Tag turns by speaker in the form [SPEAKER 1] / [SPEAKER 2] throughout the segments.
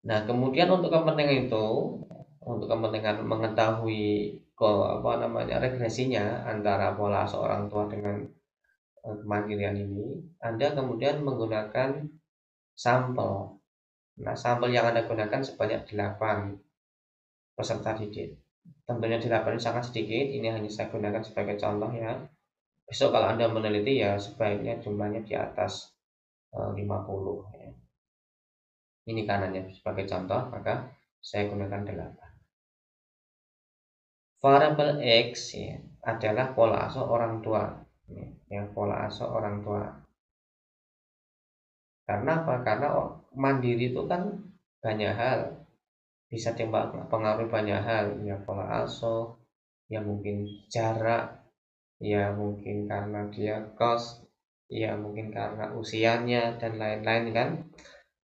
[SPEAKER 1] Nah, kemudian untuk kepentingan mengetahui regresinya antara pola asuh orang tua dengan kemandirian ini, Anda kemudian menggunakan sampel. Nah, sampel yang Anda gunakan sebanyak 8 peserta didik. Tentunya 8 ini sangat sedikit, ini hanya saya gunakan sebagai contoh ya. Besok kalau Anda meneliti ya sebaiknya jumlahnya di atas 50 ya. Ini kanannya sebagai contoh, maka saya gunakan 8. Variabel X ya, adalah pola asuh orang tua. Ya, pola asuh orang tua. Karena apa? Karena mandiri itu kan banyak hal, bisa dipengaruhi banyak hal, ya pola asuh, ya mungkin jarak, ya mungkin karena dia kos, ya mungkin karena usianya dan lain-lain kan.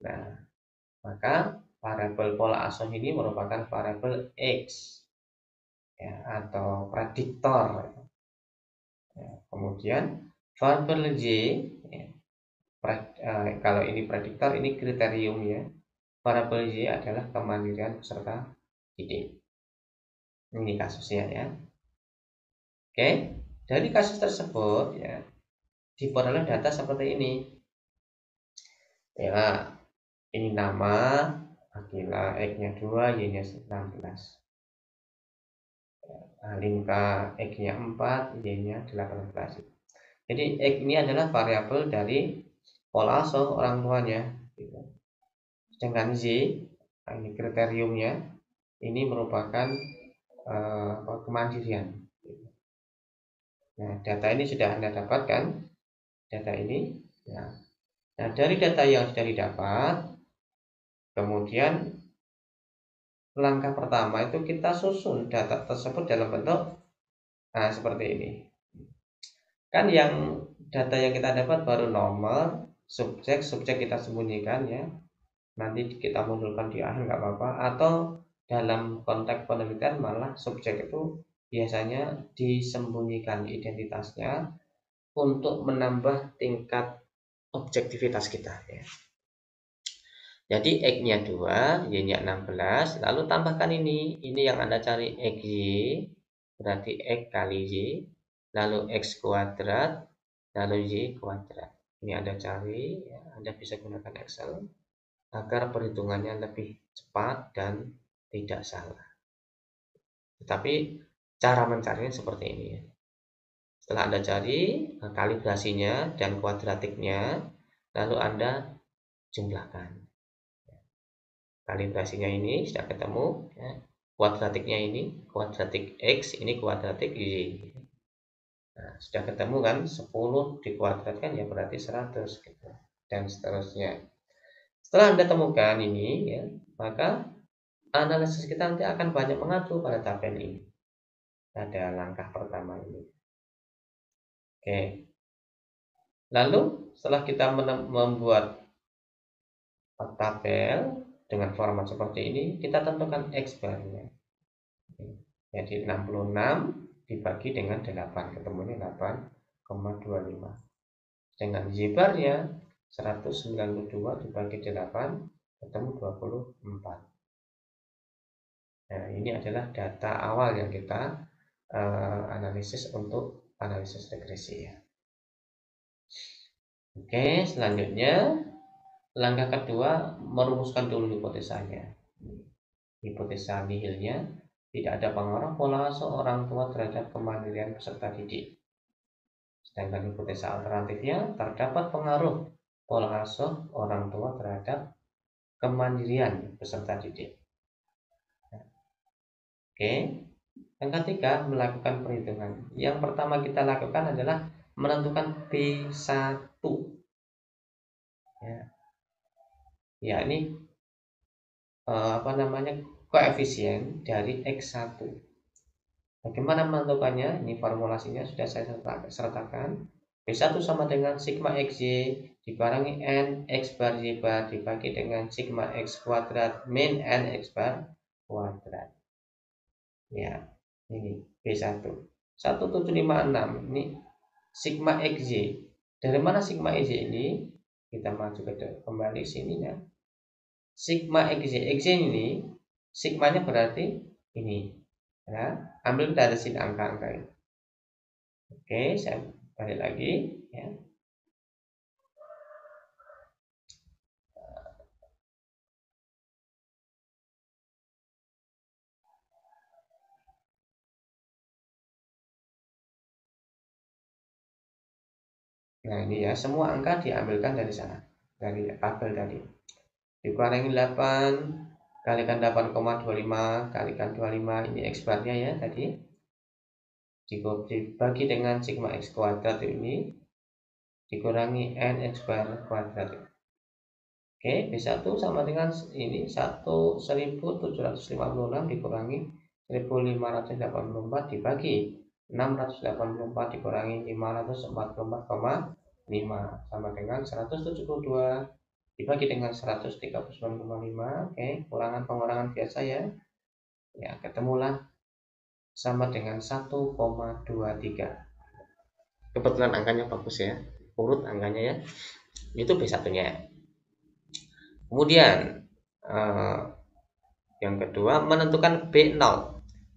[SPEAKER 1] Nah, maka variabel pola asuh ini merupakan variabel X ya, atau prediktor. Ya, kemudian variabel Y ya, kalau ini prediktor, ini kriterium ya. Variabel Y adalah kemandirian peserta didik. Ini kasusnya ya. Oke, dari kasus tersebut ya diperoleh data seperti ini. Ya, ini nama Akila, X-nya 2, Y-nya 16. Nah, Limka X-nya 4, Y-nya 18. Jadi X ini adalah variabel dari pola asuh orang tuanya. Sedangkan Z, nah ini kriteriumnya, ini merupakan kemandirian. Nah, data ini sudah Anda dapatkan, data ini. Ya. Nah, dari data yang sudah didapat, kemudian langkah pertama itu kita susun data tersebut dalam bentuk seperti ini. Kan yang data yang kita dapat baru nomor, subjek kita sembunyikan ya. Nanti kita munculkan di akhir nggak apa-apa. Atau dalam konteks penelitian malah subjek itu biasanya disembunyikan identitasnya untuk menambah tingkat objektivitas kita ya. Jadi X-nya 2, Y-nya 16, lalu tambahkan ini yang Anda cari XY, berarti X kali Y, lalu X kuadrat, lalu Y kuadrat. Ini Anda cari, ya, Anda bisa gunakan Excel agar perhitungannya lebih cepat dan tidak salah. Tetapi cara mencarinya seperti ini ya. Setelah Anda cari kalibrasinya dan kuadratiknya, lalu Anda jumlahkan. Kalibrasinya ini sudah ketemu ya. Kuadratiknya ini kuadratik X, ini kuadratik Y. Nah, sudah ketemu kan, 10 dikuadratkan ya berarti 100 gitu. Dan seterusnya. Setelah Anda temukan ini ya, maka analisis kita nanti akan banyak mengacu pada tabel ini. Ada langkah pertama ini. Oke. Lalu setelah kita membuat tabel dengan format seperti ini, kita tentukan X bar-nya. Jadi 66 dibagi dengan 8, ketemunya 8,25. Dengan Y bar-nya 192 dibagi 8, ketemu 24. Nah, ini adalah data awal yang kita analisis untuk analisis regresi ya. Oke, selanjutnya langkah kedua merumuskan dulu hipotesanya. Hipotesa nihilnya, tidak ada pengaruh pola asuh orang tua terhadap kemandirian peserta didik. Sedangkan hipotesa alternatifnya, terdapat pengaruh pola asuh orang tua terhadap kemandirian peserta didik. Oke. Yang ketiga, melakukan perhitungan. Yang pertama kita lakukan adalah menentukan B1. Ya, ya ini koefisien dari X1. Bagaimana menentukannya? Ini formulasinya sudah saya sertakan. B1 sama dengan sigma XY dikurangi N X bar Y bar dibagi dengan sigma X kuadrat min N X bar kuadrat. Ya, ini B1. 1756 ini sigma XY. Dari mana sigma XY ini? Kita maju kembali sini ya. sigma Xj ini sigmanya berarti ini ya, ambil dari sini angka-angka ini. Oke, saya balik lagi ya. Nah ini ya, semua angka diambilkan dari sana, dari tabel tadi. Dikurangi 8 kalikan 8,25 kalikan 25, ini X barnya ya tadi. Dibagi dengan sigma X kuadrat ini dikurangi n X bar kuadrat. Oke, B1 sama dengan ini 1756 dikurangi 1584 dibagi 684 dikurangi 544,5 sama dengan 172 dibagi dengan 139,5. Oke, pengurangan biasa ya. Ya, ketemulah sama dengan 1,23. Kebetulan angkanya bagus ya. Urut angkanya ya. Itu B1-nya. Kemudian yang kedua, menentukan B0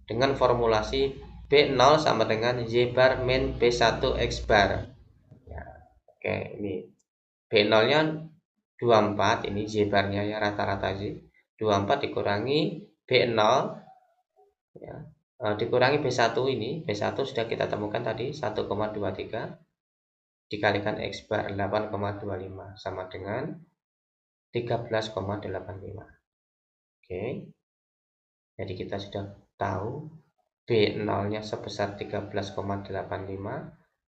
[SPEAKER 1] dengan formulasi B0 sama dengan Y bar min B1 X bar. Ya, oke, ini B0-nya 24, ini Y barnya ya, rata-rata Y. 24 dikurangi B0 ya, dikurangi B1 ini. B1 sudah kita temukan tadi 1,23 dikalikan X bar 8,25 sama dengan 13,85. Oke. Jadi kita sudah tahu B0-nya sebesar 13,85,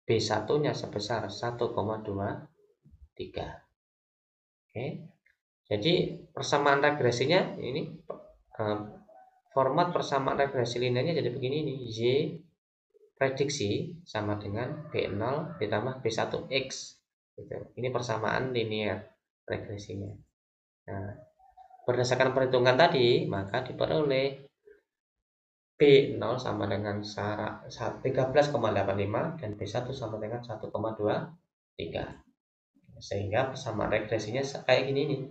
[SPEAKER 1] B1-nya sebesar 1,23. Oke. Jadi persamaan regresinya ini format persamaan regresi linearnya jadi begini nih. Y prediksi sama dengan B0 ditambah B1X gitu. Ini persamaan linear regresinya. Nah, berdasarkan perhitungan tadi, maka diperoleh B0 sama dengan 13,85 dan B1 sama dengan 1,23. Sehingga persamaan regresinya kayak gini nih.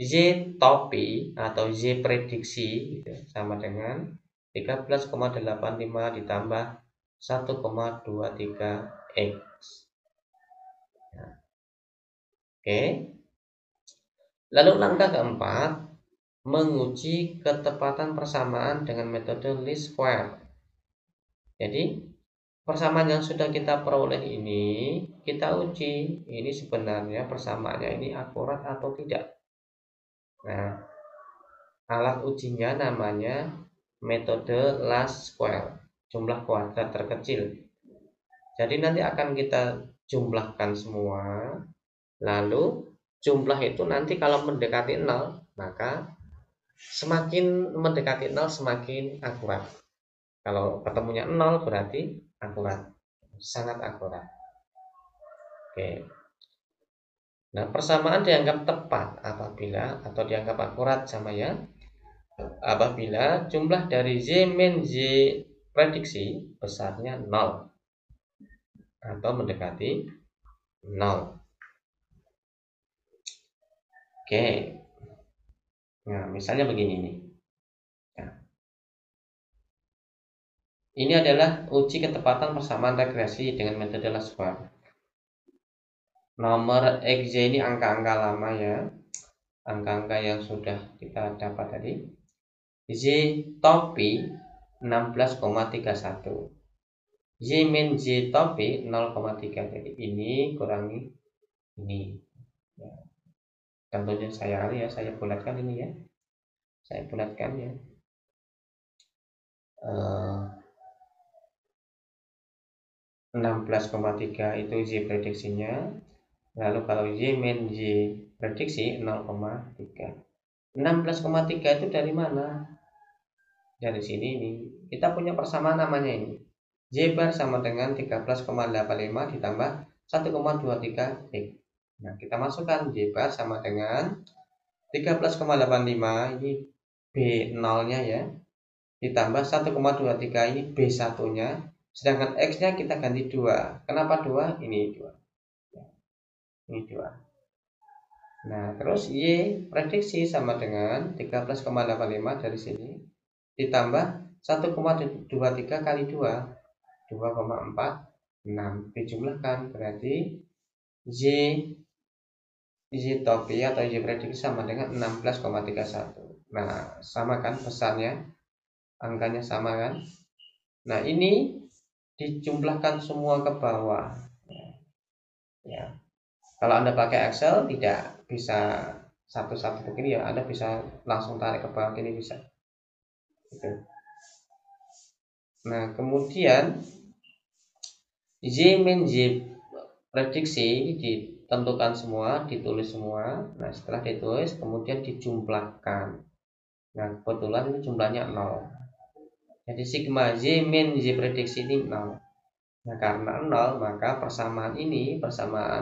[SPEAKER 1] Y topi atau Y prediksi gitu, sama dengan 13,85 ditambah 1,23 X. Nah, oke. Lalu langkah keempat, menguji ketepatan persamaan dengan metode least square. Jadi persamaan yang sudah kita peroleh ini kita uji, ini sebenarnya persamaannya ini akurat atau tidak. Nah, alat ujinya namanya metode least square, jumlah kuadrat terkecil. Jadi nanti akan kita jumlahkan semua, lalu jumlah itu nanti kalau mendekati 0, maka semakin mendekati 0 semakin akurat. Kalau ketemunya 0 berarti akurat, sangat akurat. Oke. Nah, persamaan dianggap tepat apabila atau dianggap akurat sama ya apabila jumlah dari Y min Y prediksi besarnya 0 atau mendekati 0. Oke. Nah, misalnya begini nih. Nah, ini adalah uji ketepatan persamaan regresi dengan metode least square. Nomor Xj ini angka-angka lama ya, angka-angka yang sudah kita dapat tadi. Y topi 16,31, Y min Y topi 0,3. Jadi ini kurangi ini ya. Tentunya saya bulatkan ini ya, saya bulatkan ya. 16,3 itu Y prediksinya. Lalu kalau Y min Y prediksi 0,3. 16,3 itu dari mana? Dari sini nih. Kita punya persamaan namanya ini. Y bar sama dengan 13,85 ditambah 1,23 X. Nah, kita masukkan Y bar sama dengan 13,85, ini B0-nya ya. Ditambah 1,23, ini B1-nya. Sedangkan X-nya kita ganti 2. Kenapa 2? Ini 2. Ini 2. Nah, terus Y prediksi sama dengan 13,85 dari sini ditambah 1,23 kali 2, 2,46 dijumlahkan, berarti Y topi atau Y prediksi sama dengan 16,31. Nah, sama kan besarnya, angkanya sama kan. Nah, ini dijumlahkan semua ke bawah ya. Kalau Anda pakai Excel tidak bisa satu-satu begini ya, Anda bisa langsung tarik ke bawah ini bisa gitu. Nah, kemudian Y min Y prediksi ditentukan semua, ditulis semua. Nah, setelah ditulis kemudian dijumlahkan. Nah, kebetulan ini jumlahnya 0. Jadi sigma Y min Y prediksi ini 0. Nah, karena 0 maka persamaan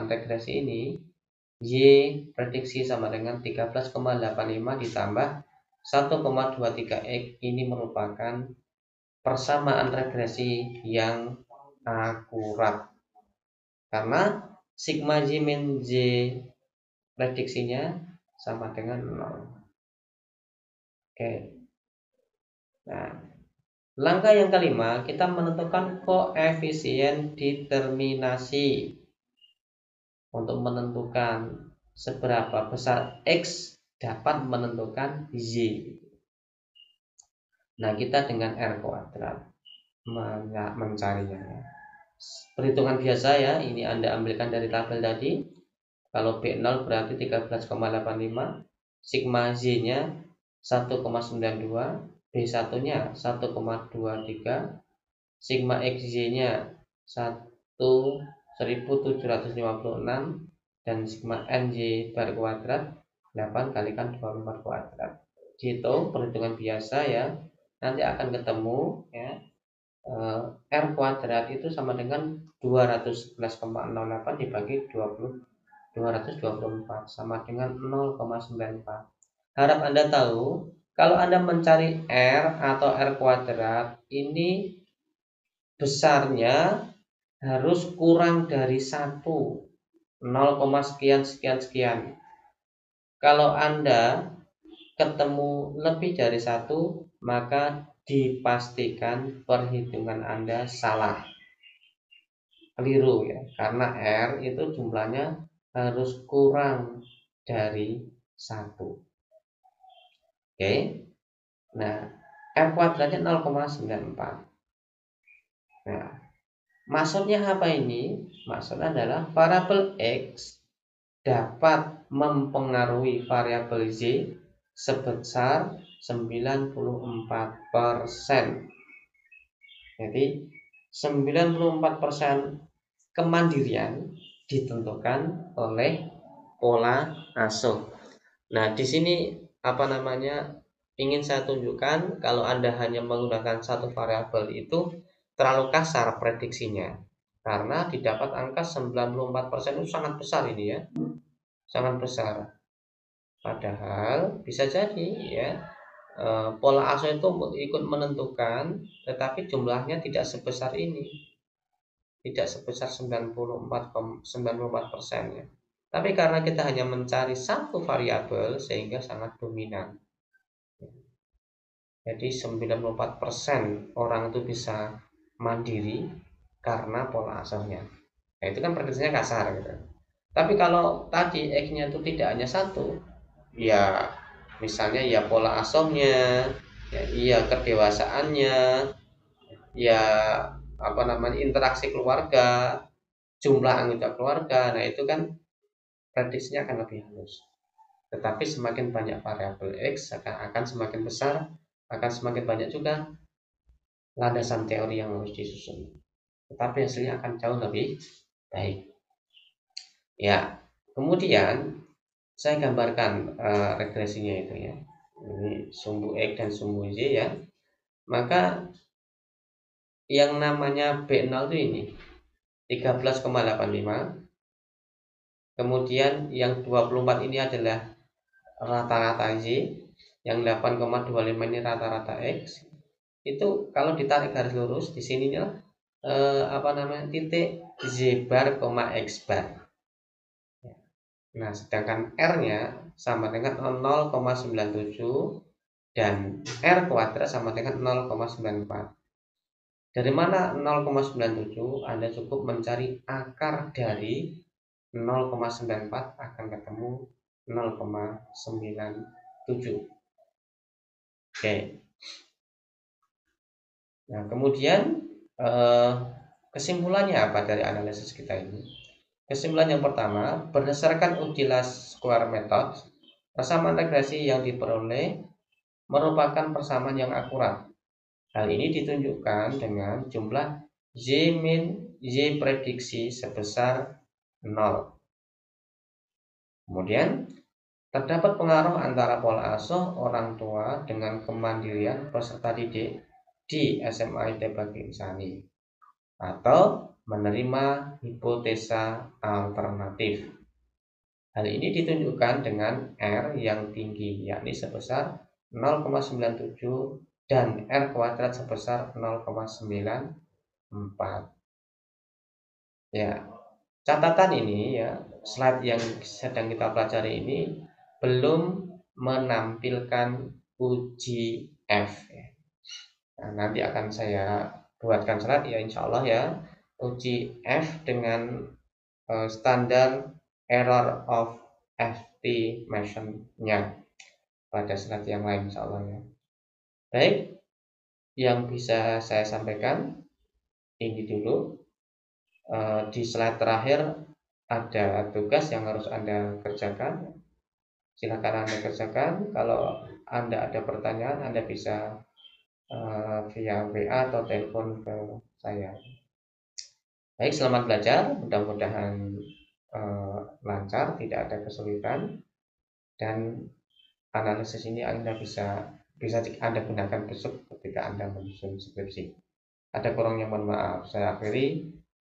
[SPEAKER 1] regresi ini Y prediksi sama dengan 13,85 ditambah 1,23 X ini merupakan persamaan regresi yang akurat. Karena sigma Y min Y prediksinya sama dengan 0. Oke. Nah, langkah yang kelima, kita menentukan koefisien determinasi untuk menentukan seberapa besar X dapat menentukan Y. Nah, kita dengan R kuadrat mencarinya. Perhitungan biasa ya, ini Anda ambilkan dari tabel tadi. Kalau B0 berarti 13,85, sigma Y-nya 1,92, B1-nya 1,23, sigma XY-nya 1756, dan sigma NY bar kuadrat 8 kalikan 24 kuadrat. Dihitung perhitungan biasa ya, nanti akan ketemu ya, R kuadrat itu sama dengan 211,08 dibagi 224 sama dengan 0,94. Harap Anda tahu, kalau Anda mencari R atau R kuadrat, ini besarnya harus kurang dari 1, 0, sekian sekian sekian. Kalau Anda ketemu lebih dari 1, maka dipastikan perhitungan Anda salah, keliru ya, karena R itu jumlahnya harus kurang dari 1. Oke. Nah, R kuadratnya 0,94. Nah, maksudnya apa ini? Maksudnya adalah variabel X dapat mempengaruhi variabel Y sebesar 94%. Jadi 94% kemandirian ditentukan oleh pola asuh. Nah, di sini ingin saya tunjukkan, kalau Anda hanya menggunakan satu variabel itu terlalu kasar prediksinya. Karena didapat angka 94% itu sangat besar ini ya. Sangat besar. Padahal bisa jadi ya, pola asuh itu ikut menentukan, tetapi jumlahnya tidak sebesar ini. Tidak sebesar 94% ya. Tapi karena kita hanya mencari satu variabel sehingga sangat dominan. Jadi 94% orang itu bisa mandiri karena pola asuhnya. Nah, itu kan prediksinya kasar gitu. Tapi kalau tadi X-nya itu tidak hanya satu, ya misalnya ya pola asuhnya, ya iya kedewasaannya, ya interaksi keluarga, jumlah anggota keluarga. Nah, itu kan prediksinya akan lebih halus. Tetapi semakin banyak variabel X akan semakin besar, akan semakin banyak juga landasan teori yang harus disusun. Tetapi hasilnya akan jauh lebih baik. Ya, kemudian saya gambarkan regresinya itu ya. Ini sumbu X dan sumbu Y ya. Maka yang namanya B0 itu ini 13,85. Kemudian yang 24 ini adalah rata-rata Y, yang 8,25 ini rata-rata X. Itu kalau ditarik garis lurus di sininya titik Z bar, X bar. Nah, sedangkan R-nya sama dengan 0,97 dan R kuadrat sama dengan 0,94. Dari mana 0,97? Anda cukup mencari akar dari 0,94 akan ketemu 0,97. Oke. Nah, kemudian eh, kesimpulannya apa dari analisis kita ini? Kesimpulan yang pertama, berdasarkan uji least square method, persamaan regresi yang diperoleh merupakan persamaan yang akurat. Hal ini ditunjukkan dengan jumlah Y min Y prediksi sebesar 0. Kemudian, terdapat pengaruh antara pola asuh orang tua dengan kemandirian peserta didik di SMA Tebagi Insani atau menerima hipotesa alternatif. Hal ini ditunjukkan dengan R yang tinggi, yakni sebesar 0,97 dan R kuadrat sebesar 0,94. Ya, catatan ini ya, slide yang sedang kita pelajari ini belum menampilkan uji F. Nah, nanti akan saya buatkan slide ya, insya Allah ya, uji F dengan standar error of estimation-nya pada slide yang lain insya Allah ya. Baik, yang bisa saya sampaikan ini dulu. Di slide terakhir ada tugas yang harus Anda kerjakan. Silakan Anda kerjakan. Kalau Anda ada pertanyaan, Anda bisa via WA atau telepon ke saya. Baik, selamat belajar. Mudah-mudahan lancar, tidak ada kesulitan, dan analisis ini Anda bisa Anda gunakan besok ketika Anda menyusun skripsi. Ada kurangnya mohon maaf. Saya akhiri.